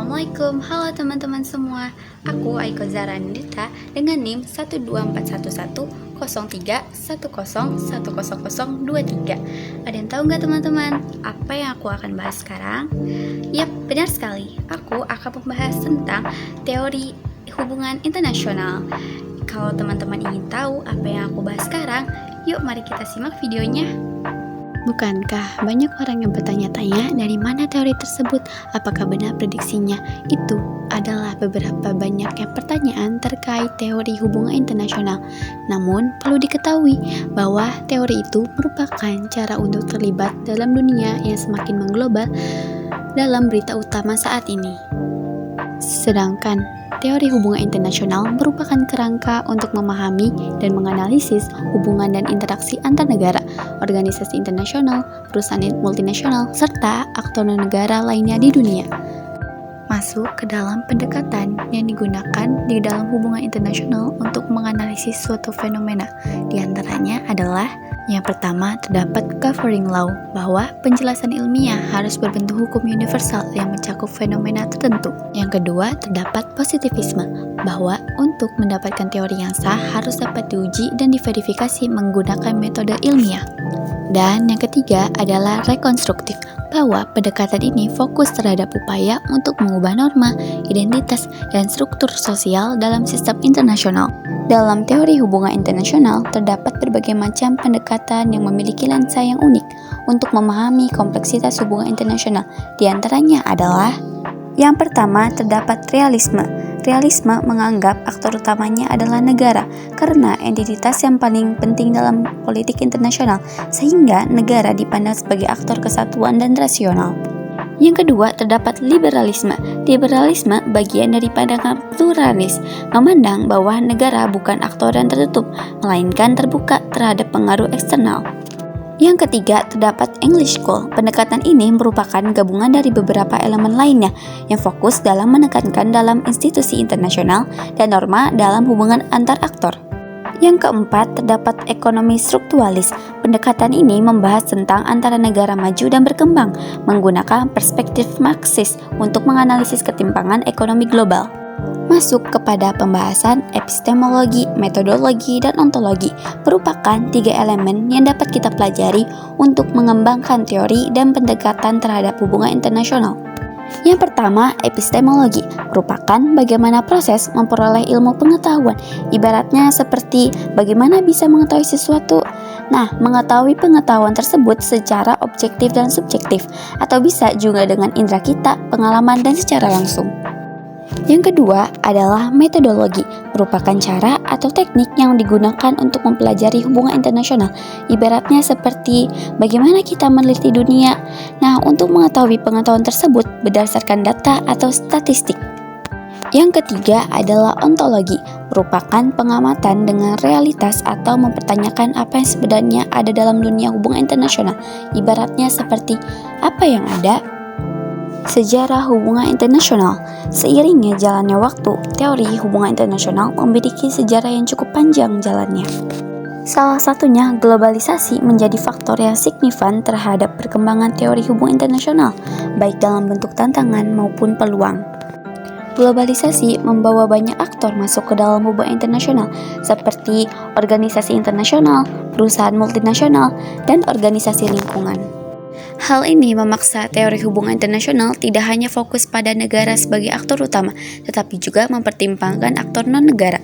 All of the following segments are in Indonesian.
Assalamualaikum, halo teman-teman semua. Aku Aiko Zaranita dengan NIM 124110310101023. Ada yang tahu nggak teman-teman apa yang aku akan bahas sekarang? Yap, benar sekali. Aku akan membahas tentang teori hubungan internasional. Kalau teman-teman ingin tahu apa yang aku bahas sekarang, yuk mari kita simak videonya. Bukankah banyak orang yang bertanya-tanya dari mana teori tersebut? Apakah benar prediksinya? Itu adalah beberapa banyaknya pertanyaan terkait teori hubungan internasional. Namun, perlu diketahui bahwa teori itu merupakan cara untuk terlibat dalam dunia yang semakin mengglobal dalam berita utama saat ini. Sedangkan teori hubungan internasional merupakan kerangka untuk memahami dan menganalisis hubungan dan interaksi antar negara, organisasi internasional, perusahaan multinasional, serta aktor negara lainnya di dunia. Masuk ke dalam pendekatan yang digunakan di dalam hubungan internasional untuk menganalisis suatu fenomena. Di antaranya adalah yang pertama, terdapat covering law, bahwa penjelasan ilmiah harus berbentuk hukum universal yang mencakup fenomena tertentu. Yang kedua, terdapat positivisme, bahwa untuk mendapatkan teori yang sah harus dapat diuji dan diverifikasi menggunakan metode ilmiah. Dan yang ketiga adalah rekonstruktif, bahwa pendekatan ini fokus terhadap upaya untuk mengubah norma, identitas, dan struktur sosial dalam sistem internasional. Dalam teori hubungan internasional, terdapat berbagai macam pendekatan yang memiliki lensa yang unik untuk memahami kompleksitas hubungan internasional. Di antaranya adalah yang pertama, terdapat realisme. Realisme menganggap aktor utamanya adalah negara karena entitas yang paling penting dalam politik internasional, sehingga negara dipandang sebagai aktor kesatuan dan rasional. Yang kedua, terdapat liberalisme. Liberalisme bagian dari pandangan pluralis, memandang bahwa negara bukan aktor yang tertutup, melainkan terbuka terhadap pengaruh eksternal. Yang ketiga, terdapat English School. Pendekatan ini merupakan gabungan dari beberapa elemen lainnya yang fokus dalam menekankan dalam institusi internasional dan norma dalam hubungan antar aktor. Yang keempat, terdapat ekonomi strukturalis. Pendekatan ini membahas tentang antara negara maju dan berkembang, menggunakan perspektif Marxis untuk menganalisis ketimpangan ekonomi global. Masuk kepada pembahasan epistemologi, metodologi, dan ontologi, merupakan 3 elemen yang dapat kita pelajari untuk mengembangkan teori dan pendekatan terhadap hubungan internasional. Yang pertama, epistemologi merupakan bagaimana proses memperoleh ilmu pengetahuan, ibaratnya seperti bagaimana bisa mengetahui sesuatu. Nah, mengetahui pengetahuan tersebut secara objektif dan subjektif, atau bisa juga dengan indera kita, pengalaman, dan secara langsung. Yang kedua adalah metodologi, merupakan cara atau teknik yang digunakan untuk mempelajari hubungan internasional, ibaratnya seperti bagaimana kita meneliti dunia. Nah, untuk mengetahui pengetahuan tersebut berdasarkan data atau statistik. Yang ketiga adalah ontologi, merupakan pengamatan dengan realitas atau mempertanyakan apa yang sebenarnya ada dalam dunia hubungan internasional, ibaratnya seperti apa yang ada. Sejarah hubungan internasional. Seiringnya jalannya waktu, teori hubungan internasional memiliki sejarah yang cukup panjang jalannya. Salah satunya, globalisasi menjadi faktor yang signifan terhadap perkembangan teori hubungan internasional, baik dalam bentuk tantangan maupun peluang. Globalisasi membawa banyak aktor masuk ke dalam hubungan internasional, seperti organisasi internasional, perusahaan multinasional, dan organisasi lingkungan. Hal ini memaksa teori hubungan internasional tidak hanya fokus pada negara sebagai aktor utama, tetapi juga mempertimbangkan aktor non-negara.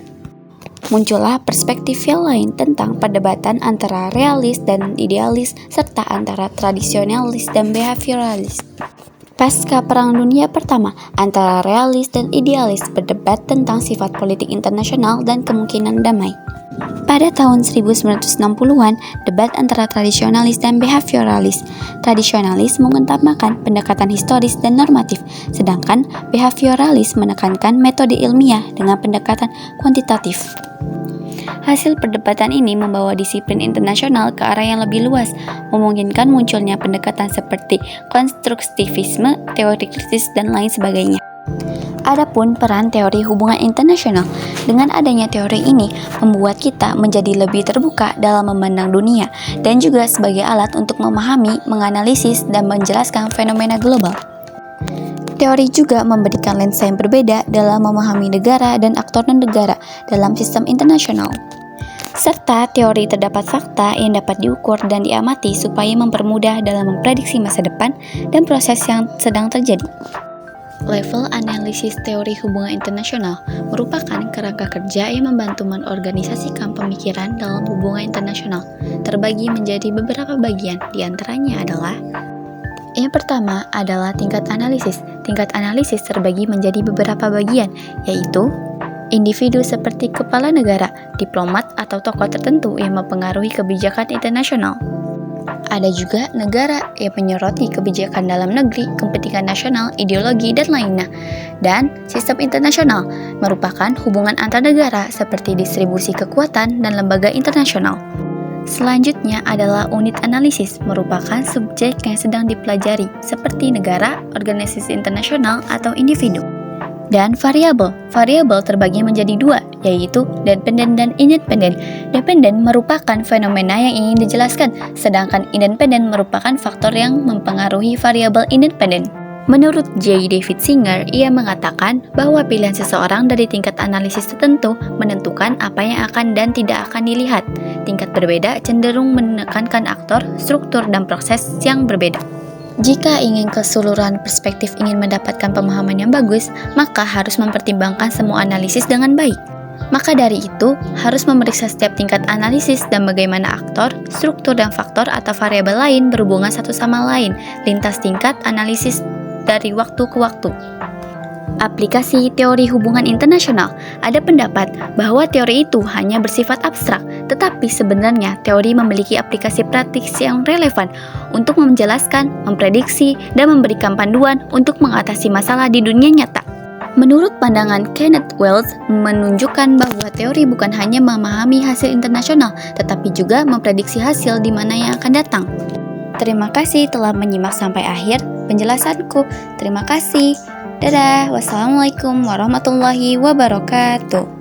Muncullah perspektif yang lain tentang perdebatan antara realis dan idealis, serta antara tradisionalis dan behavioralis. Pasca Perang Dunia Pertama, antara realis dan idealis berdebat tentang sifat politik internasional dan kemungkinan damai. Pada tahun 1960-an, debat antara tradisionalis dan behavioralis. Tradisionalis mengutamakan pendekatan historis dan normatif, sedangkan behavioralis menekankan metode ilmiah dengan pendekatan kuantitatif. Hasil perdebatan ini membawa disiplin internasional ke arah yang lebih luas, memungkinkan munculnya pendekatan seperti konstruktivisme, teori kritis, dan lain sebagainya. Adapun peran teori hubungan internasional, dengan adanya teori ini membuat kita menjadi lebih terbuka dalam memandang dunia dan juga sebagai alat untuk memahami, menganalisis, dan menjelaskan fenomena global. Teori juga memberikan lensa yang berbeda dalam memahami negara dan aktor non-negara dalam sistem internasional. Serta teori terdapat fakta yang dapat diukur dan diamati supaya mempermudah dalam memprediksi masa depan dan proses yang sedang terjadi. Level analisis teori hubungan internasional merupakan kerangka kerja yang membantu mengorganisasikan pemikiran dalam hubungan internasional, terbagi menjadi beberapa bagian, diantaranya adalah: yang pertama adalah tingkat analisis. Tingkat analisis terbagi menjadi beberapa bagian, yaitu individu seperti kepala negara, diplomat, atau tokoh tertentu yang mempengaruhi kebijakan internasional. Ada juga negara yang menyoroti kebijakan dalam negeri, kepentingan nasional, ideologi, dan lainnya. Dan sistem internasional merupakan hubungan antar negara seperti distribusi kekuatan dan lembaga internasional. Selanjutnya adalah unit analisis, merupakan subjek yang sedang dipelajari seperti negara, organisasi internasional, atau individu. Dan variabel. Variabel terbagi menjadi dua, yaitu dependen dan independen. Dependen merupakan fenomena yang ingin dijelaskan, sedangkan independen merupakan faktor yang mempengaruhi variabel independen. Menurut J. David Singer, ia mengatakan bahwa pilihan seseorang dari tingkat analisis tertentu menentukan apa yang akan dan tidak akan dilihat. Tingkat berbeda cenderung menekankan aktor, struktur, dan proses yang berbeda. Jika ingin keseluruhan perspektif ingin mendapatkan pemahaman yang bagus, maka harus mempertimbangkan semua analisis dengan baik. Maka dari itu, harus memeriksa setiap tingkat analisis dan bagaimana aktor, struktur, dan faktor atau variabel lain berhubungan satu sama lain, lintas tingkat analisis dari waktu ke waktu. Aplikasi teori hubungan internasional. Ada pendapat bahwa teori itu hanya bersifat abstrak, tetapi sebenarnya teori memiliki aplikasi praktis yang relevan untuk menjelaskan, memprediksi, dan memberikan panduan untuk mengatasi masalah di dunia nyata. Menurut pandangan Kenneth Wells, menunjukkan bahwa teori bukan hanya memahami hasil internasional, tetapi juga memprediksi hasil di mana yang akan datang. Terima kasih telah menyimak sampai akhir penjelasanku. Terima kasih. Dadah, wassalamualaikum warahmatullahi wabarakatuh.